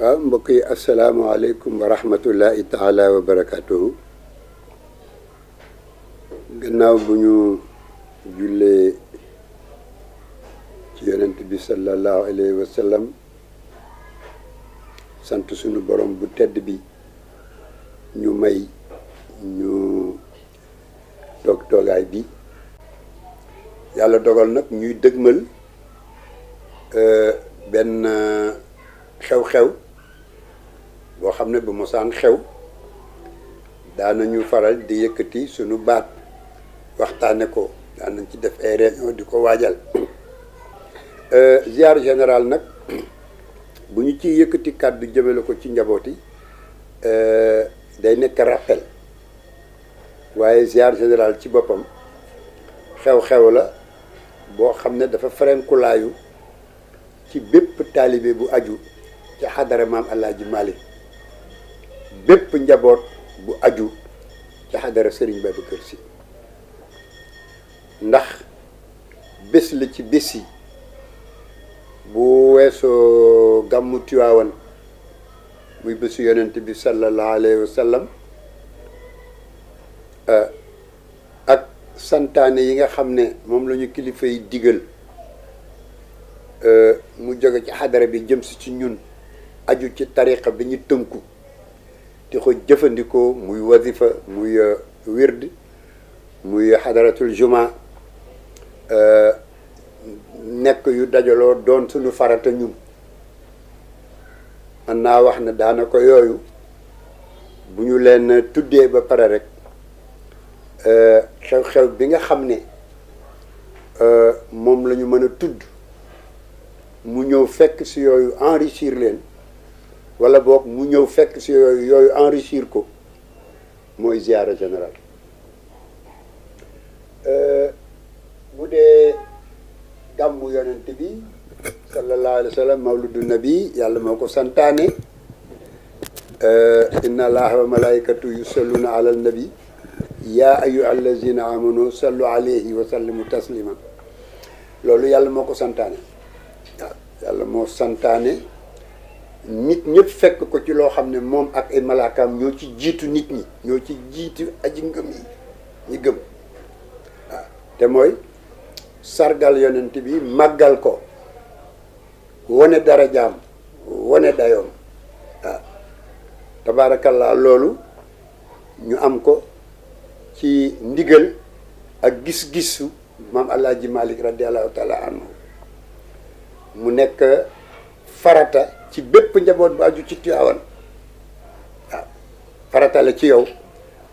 waaw mbokk yi asalaamaaleykum wa rahmatullahi taala wa barakatuhu gannaaw bu ñu jullee ci yonent bi sallallahu alayhi wa sallam sant sunu borom bu tedd bi ñu may ñu toog toogaay bi yàlla dogal nag ñuy dëgmal benn xew-xew boo xam ne bu mosaan xew daanañu faral di yëkkati sunu baat waxtaane ko daanañ ci def ay réunion di ko waajal ziar général nag bu ñu ciy yëkkati kàddu jëmale ko ci njabooti day nekk rappel waaye ziar général ci boppam xew-xew la boo xam ne dafa ferenkulaayu ci bépp taalibe bu aju ci xadara maam Alaaji Malik bépp njaboot bu aju ci xadara Serigne Babacar Sy ndax bés la ci bés yi bu weesoo gàmmu Tiwaawan muy bésu yonent bi sallallahu alayhi wa sallam ak santaane yi nga xam ne moom la ñu kilifa yi digal mu jóge ci xadara bi jëm si ci ñun aju ci tariqa bi ñu tënku di ko jëfandikoo muy wazifa muy wird muy xadaratul juma nekk yu dajaloo doon suñu farata ñun man naa wax ne daanaka yooyu bu ñu leen tuddee ba pare rek xew-xew bi nga xam ne moom la ñu mën a tudd mu ñëw fekk si yooyu enrichir leen wala boog mu ñëw fekk si yooyu enrichir ko mooy ziara général bu dee gàmmu yonent bi sallallahu alayhi wa sallam mawludu nabi yàlla moo ko santaane inna allaha wa malaikatu yusalluna ala nabi ya ayyuha allazina amanu sallu alayhi wa sallimu taslima loolu yàlla moo ko santaane waaw yàlla moo santaane nit ñëpp fekk ko ci loo xam ne moom ak ay malaakaam ñoo ci jiitu nit ñi ñoo ci jiitu aji ngëm yi ñi gëm waaw te mooy sargal yonent bi màggal ko wane darajaam wane dayoom waaw tabaarakallaa loolu ñu am ko ci ndigal ak gis-gisu maam Alaaji Malik radiallahu taala anhu mu nekk farata ci bépp njaboot bu aju ci Tiwaawan waaw farata la ci yow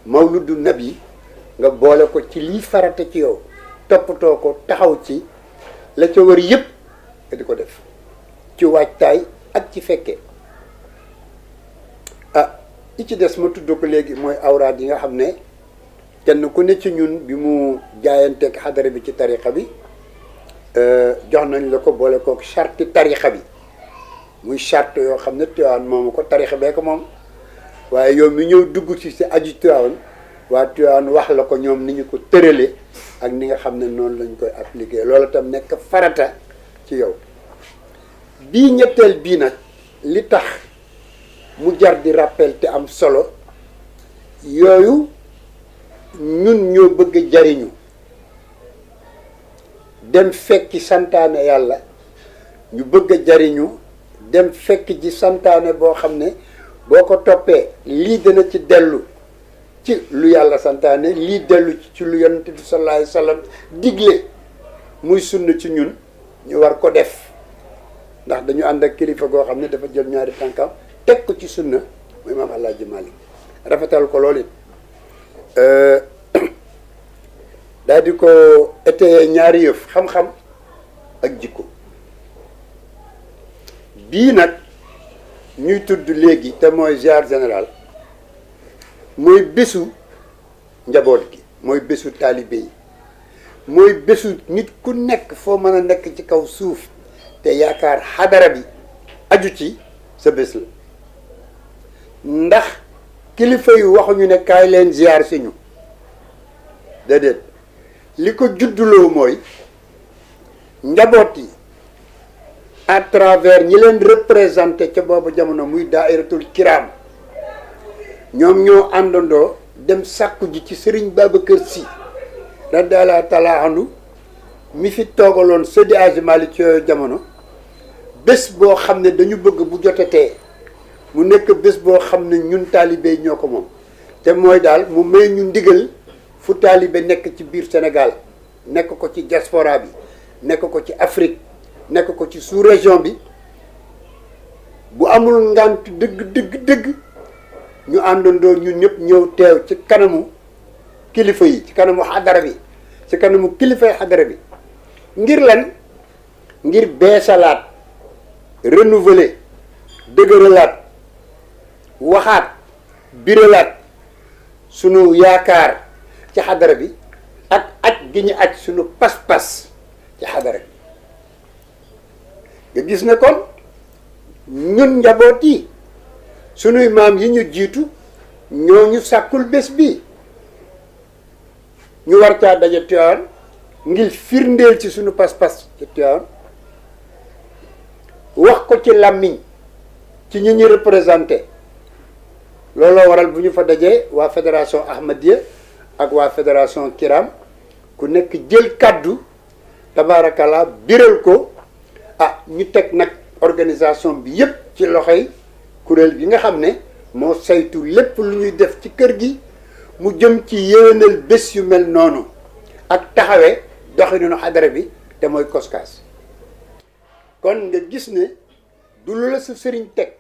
mawludu nabi nga boole ko ci lii farata ci yow toppatoo ko taxaw ci la ca wër yëpp nga di ko def ci waajtaay ak ci fekke li ci des ma tudd ko léegi mooy awraad yi nga xam ne kenn ku ne ci ñun bi mu jaayanteeg xadara bi ci tariqa bi jox nañ la ko boole kook charte tariqa bi muy charte yoo xam ne Tiwaawan moomu ko tariqa bee ko moom waaye yow mi ñëw dugg ci aju Tiwaawan waa Tiwaawan wax la ko ñoom ni ñu ko tërale ak ni nga xam ne noonu lañ koy appliqué loolu tam nekk farata ci yow bii ñetteel bii nag li tax mu jar di rappel te am solo yooyu ñun ñoo bëgg jariñu dem fekki santaane yàlla ñu bëgg a jariñu dem fekk ji santaane boo xam ne boo ko toppee lii dana ci dellu ci lu yàlla santaane lii dellu ci lu yonent bi sallallahu alayhi wa sallam digle muy sunna ci ñun ñu war ko def ndax dañu ànd ak kilifa goo xam ne dafa jël ñaari tànkam teg ko ci sunna muy maam Alaaji Malik rafetal ko loolu it daal di ko étayer ñaari yëf xam-xam ak jikko bii nag ñuy tudd léegi te mooy ziar général mooy bésu njaboot gi mooy bésu taalibe yi mooy bésu nit ku nekk foo mën a nekk ci kaw suuf te yaakaar xadara bi aju ci sa bés la ndax kilifa yu waxuñu ne kaay leen ziar si ñu déedéet li ko judduloo mooy njaboot yi à travers ñi leen représenté ca boobu jamono muy daairatul kiram ñoom ñoo àndandoo dem sàkku ji ci Serigne Babacar Sy radiyallahu taala anhu mi fi toogaloon Seydi Hadji Malick ci yooyu jamono bés boo xam ne dañu bëgg bu jotatee mu nekk bés boo xam ne ñun taalibe yi ñoo ko moom te mooy daal mu may ñu ndigal fu taalibe nekk ci biir Sénégal nekk ko ci diaspora bi nekk ko ci Afrique nekk ko ci sous-région bi bu amul ngant dëgg ñu àndandoo ñun ñëpp ñëw teew ci kanamu kilifa yi ci kanamu xadara bi ci kanamu kilifay xadara bi ngir lan ngir beesalaat renouveler dëgëralaat waxaat biralaat sunu yaakaar ci xadara bi ak aj gi ñu aj sunu pas-pas ci xadara bi nga gis ne kon ñun njaboot yi sunuy maam yi ñu jiitu ñoo ñu sàkkul bés bi ñu war caa daje Tiwaawan ngir firndeel ci sunu pas-pas ci Tiwaawan wax ko ci làmmiñ ci ñi ñu représenté looloo waral bu ñu fa dajee waa fédération Ahmadiyya ak waa fédération Kiram ku nekk jël kàddu tabaarakallaa biral ko ñu teg nag organisation bi yépp ci loxoy kuréel gi nga xam ne moo saytu lépp lu ñuy def ci kër gi mu jëm ci yéwénal bés yu mel noonu ak taxawee doxalinu xadara bi te mooy koskaas kon nga gis ne du lu la sa sëriñ teg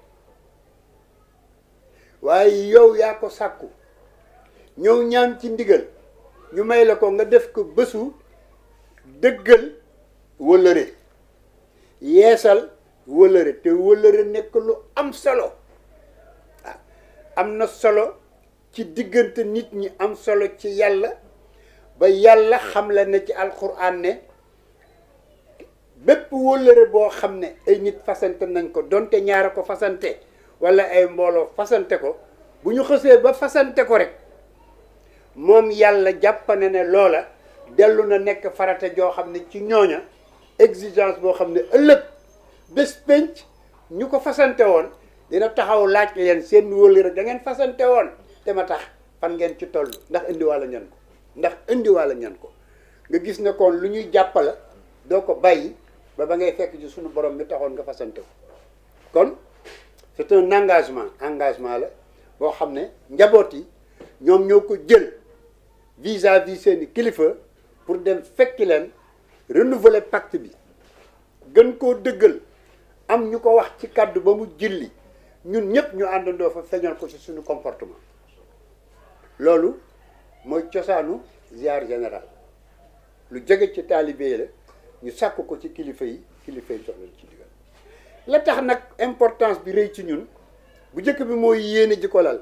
waaye yow yaa ko sàkku ñëw ñaan ci ndigal ñu may la ko nga def ko bésu dëggal wëllëre yeesal wëllëre te wëllëre nekk lu am solo am na solo ci diggante nit ñi am solo ci yàlla ba yàlla xam la ne ci alxuraan ne bépp wëllëre boo xam ne ay nit fasante nañ ko donte ñaara ko fasante wala ay mbooloo fasante ko bu ñu xësee ba fasante ko rek moom yàlla jàppane ne loola dellu na nekk farata joo xam ne ci ñooña exigence boo xam ne ëllëg bés penc ñu ko fasante woon dina taxaw laaj leen seen wëllëre da ngeen fasante woon te ma tax fan ngeen ci toll ndax indiwaale ngeen ko nga gis ne kon lu ñuy jàppala doo ko bàyyi ba ngay fekk ci sunu borom mi taxoon nga fasante ko kon c'est un engagement la boo xam ne njaboot yi ñoom ñoo ko jël vis-à-vis seeni kilifa pour dem fekki leen renouveler pacte bi gën koo dëggal am ñu ko wax ci kàddu ba mu jilli ñun ñëpp ñu àndandoo fa feeñal ko ci suñu comportement loolu mooy cosaanu ziar général lu jóge ci taalibe yi la ñu sàkk ko ci kilifa yi jox leen ci digal la tax nag importance bi rëy ci ñun bu njëkk bi mooy yéene ji ko lal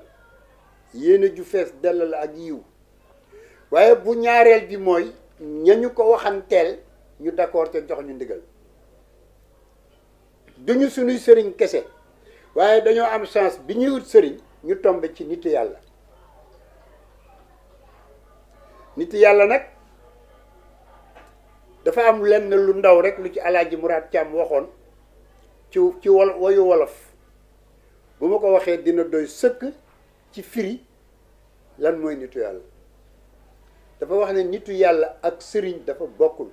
yéene ju fees dell la ak yiw waaye bu ñaareel bi mooy ñañu ko waxanteel ñu d'accord te jox ñu ndigal duñu suñuy sëriñ kese waaye dañoo am chance bi ñuy ut sëriñ ñu tombe ci nitu yàlla nag dafa am lenn lu ndaw rek lu ci alaaji Muraad Caam waxoon ci woyu wolof bu ma ko waxee dina doy sëkk ci firi lan mooy nitu yàlla dafa wax ne nitu yàlla ak sëriñ dafa bokkul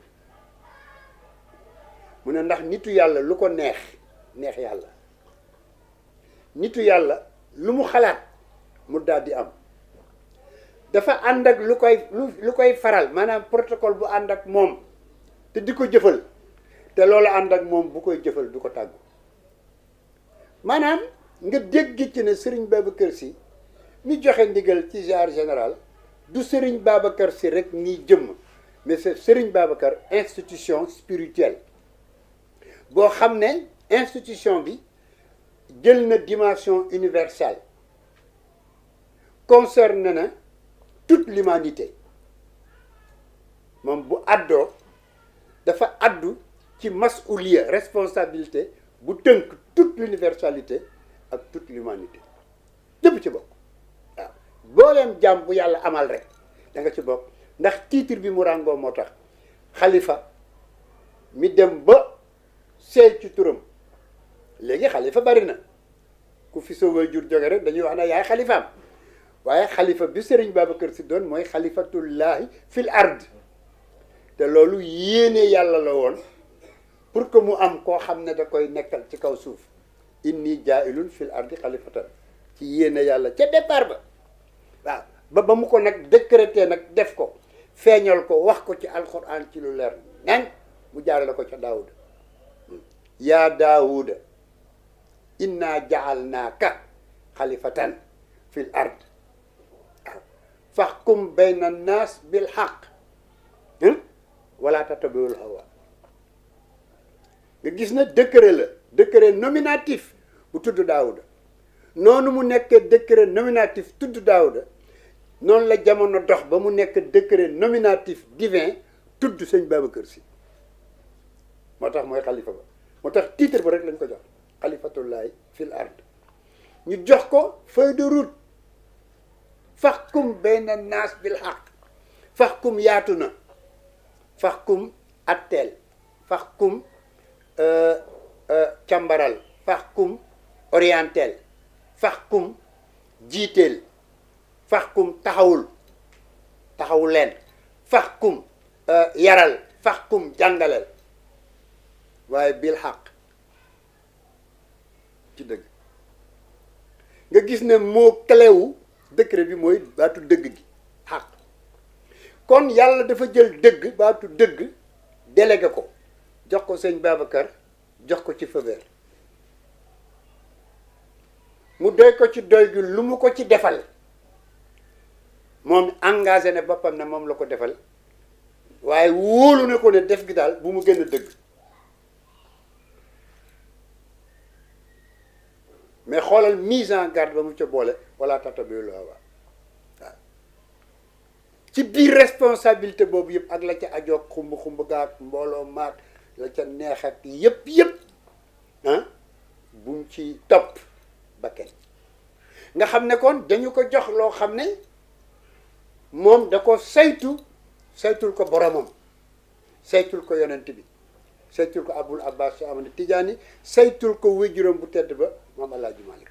mu ne ndax nitu yàlla lu ko neex yàlla nitu yàlla lu mu xalaat mu daal di am dafa ànd ak lu koy faral maanaam protocole bu ànd ak moom te di ko jëfal te loolu ànd ak moom bu koy jëfal du ko tàggu maanaam nga dégg ci ne Serigne Babacar Sy mi joxe ndigal ci ziar général du Serigne Babacar Sy rek nii jëmm mais c'est Serigne Babacar institution spirituelle boo xam ne institution bi jël na dimension universelle concerne na toute l'humanité moom bu àddoo dafa àddu ci masuliya responsabilité bu tënk toute l'universalité ak toute l'humanité ñëpp ci bokk waaw booleem jàmm bu yàlla amal rek da nga ci bokk ndax titre bi mu ràngoo moo tax xalifa mi dem ba seey ci turam léegi xalifa bari na ku fi sa waajur jóge rek dañuy wax ne yaay xalifaam waaye xalifa bi Serigne Babacar Sy doon mooy xalifatullahi fil ard te loolu yéene yàlla la woon pour que mu am koo xam ne da koy nekkal ci kaw suuf inni jaailun fil ardi xalifatan ci yéene yàlla ca départ ba waaw ba mu ko nag décrété nag def ko feeñal ko wax ko ci alquran ci lu leer nen mu jaarale ko ca daawuda yaa daawuda inna jaalnaaka xalifatan fil ard waaw faxkum bayna annaas bil xaq wala tatabiul hawa nga gis na décret la décret nominatif bu tudd daawuda noonu mu nekkee décret nominatif tudd daawuda noonu la jamono dox ba mu nekk décret nominatif divin tudd sëñ Babacar Sy moo tax mooy xalifa ba moo tax titre ba rek lañ ko jox xalifatullahi fil ard ñu jox ko feuille de route faxkum bayna naas bil xaq faxkum yaatu na faxkum atteel faxkum càmbaral faxkum orientel faxkum jiiteel faxkum taxawu leen faxkum yaral faxkum jàngaleel waaye bil xaq ci dëgg nga gis ne moo cléwu décret bi mooy baatu dëgg gi xaq kon yàlla dafa jël dëgg baatu dëgg délégué ko jox ko sëñ Babacar jox ko ci feu vert mu doy ko ci doy gi lu mu ko ci defal moom engagé ne boppam ne moom la ko defal waaye wóolu ne ko ne def gi daal bu mu gën a dëgg mais xoolal mise en garde ba mu ca boole wala tatabiul hawa waaw ci biir responsabilité boobu yëpp ak la ca ajoog xumb gaak mbooloo maak la ca neex ak yëpp ah buñ ci topp ba kenn nga xam ne kon dañu ko jox loo xam ne moom da ko saytul ko boromam saytul ko yonent bi saytul ko Abul Abbas Ahmad Tijaani saytul ko wéjuram bu tedd ba moom Alaaji Malik